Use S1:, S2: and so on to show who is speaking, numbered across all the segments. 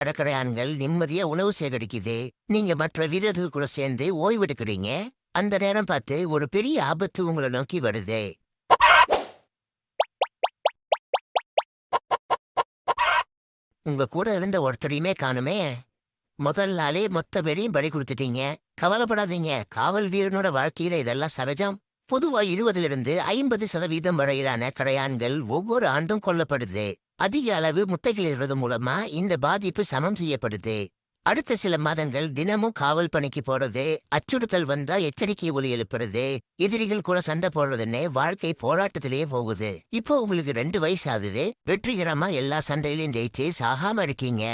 S1: கடற்கரையான்கள் நிம்மதியா உணவு சேகரிக்குது. நீங்க மற்ற வீரர்கள் கூட சேர்ந்து ஓய்வெடுக்கிறீங்க. அந்த நேரம் பார்த்து ஒரு பெரிய ஆபத்து உங்களை நோக்கி வருது. உங்க கூட இருந்த ஒருத்தரையுமே காணுமே. முதல் நாளே மொத்த பேரையும் பறி கொடுத்துட்டீங்க. கவலைப்படாதீங்க, காவல் வீரனோட வாழ்க்கையில இதெல்லாம் சகஜம். பொதுவா 20லிருந்து 50% வரையிலான கரையான்கள் ஒவ்வொரு ஆண்டும் கொல்லப்படுது. அதிக அளவு முட்டைகளிடுறது மூலமா இந்த பாதிப்பு சமம் செய்யப்படுது. அடுத்த சில மாதங்கள் தினமும் காவல் பணிக்கு போறது, அச்சுறுத்தல் வந்தா எச்சரிக்கை ஒலி எழுப்புறது, எதிரிகள் கூட சண்டை போடுறதுன்னு வாழ்க்கை போராட்டத்திலேயே போகுது. இப்போ உங்களுக்கு 2 வயசு ஆகுது. வெற்றிகரமா எல்லா சண்டையிலையும் ஜெயிச்சு சாகாம இருக்கீங்க.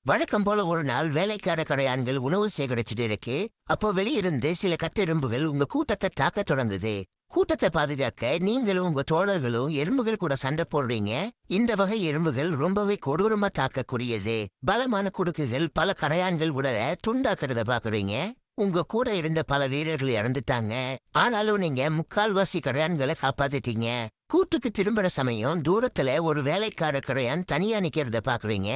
S1: வழக்கம் போல ஒரு நாள் வேலைக்கார கரையான்கள் உணவு சேகரிச்சுட்டு இருக்கு. அப்போ வெளியிருந்து சில கட்டெரும்புகள் உங்க கூட்டத்தை தாக்க தொடங்குது. கூட்டத்தை பாதுகாக்க நீங்களும் உங்க தோழர்களும் எறும்புகள் கூட சண்டை போடுறீங்க. இந்த வகை எறும்புகள் ரொம்பவே கொடூரமா தாக்கக்கூடியது. பலமான குடுக்குகள் பல கரையான்கள் உடலை துண்டாக்குறத பாக்குறீங்க. உங்க கூட இருந்த பல வீரர்கள் இறந்துட்டாங்க. ஆனாலும் நீங்க முக்கால்வாசி கரையான்களை காப்பாத்திட்டீங்க. கூட்டுக்கு திரும்புற சமயம் தூரத்துல ஒரு வேலைக்கார கரையான் தனியா நிக்கிறத பாக்குறீங்க.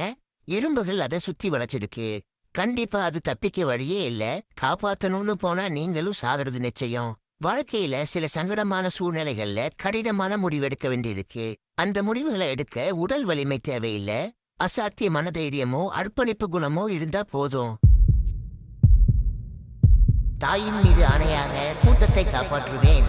S1: எறும்புகள் அதை சுத்தி வளைச்சிருக்கு. கண்டிப்பா அது தப்பிக்க வழியே இல்ல. காப்பாத்தணும்னு போனா நீங்களும் சாகிறது நிச்சயம். வாழ்க்கையில சில சங்கடமான சூழ்நிலைகள்ல கடினமான முடிவெடுக்க வேண்டியிருக்கு. அந்த முடிவுகளை எடுக்க உடல் வலிமை தேவையில்லை. அசாத்திய மனதைரியமோ அர்ப்பணிப்பு குணமோ இருந்தா போதும். தாயின் மீது ஆணையாக கூட்டத்தை காப்பாற்றுவேன்.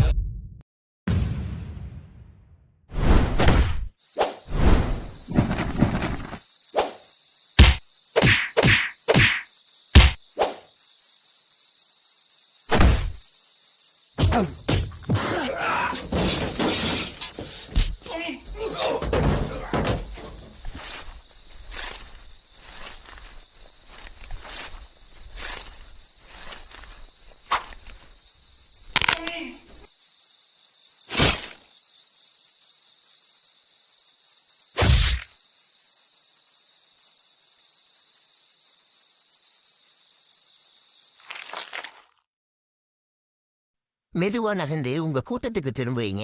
S1: மெதுவா நகர்ந்து உங்க கூட்டத்துக்கு திரும்புவீங்க.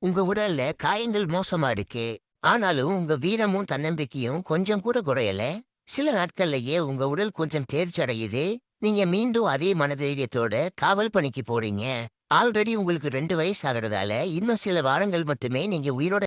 S1: உங்க உடல்ல காயங்கள் மோசமா இருக்கு. ஆனாலும் உங்க வீரமும் தன்னம்பிக்கையும் கொஞ்சம் கூட குறையல. சில நாட்கள்லயே உங்க உடல் கொஞ்சம் தேர்ச்சி அடையுது. நீங்க மீண்டும் அதே மனதைரியத்தோட காவல் பணிக்கு போறீங்க. ஆல்ரெடி உங்களுக்கு 2 வயசு ஆகிறதால இன்னும் சில வாரங்கள் மட்டுமே நீங்க உயிரோட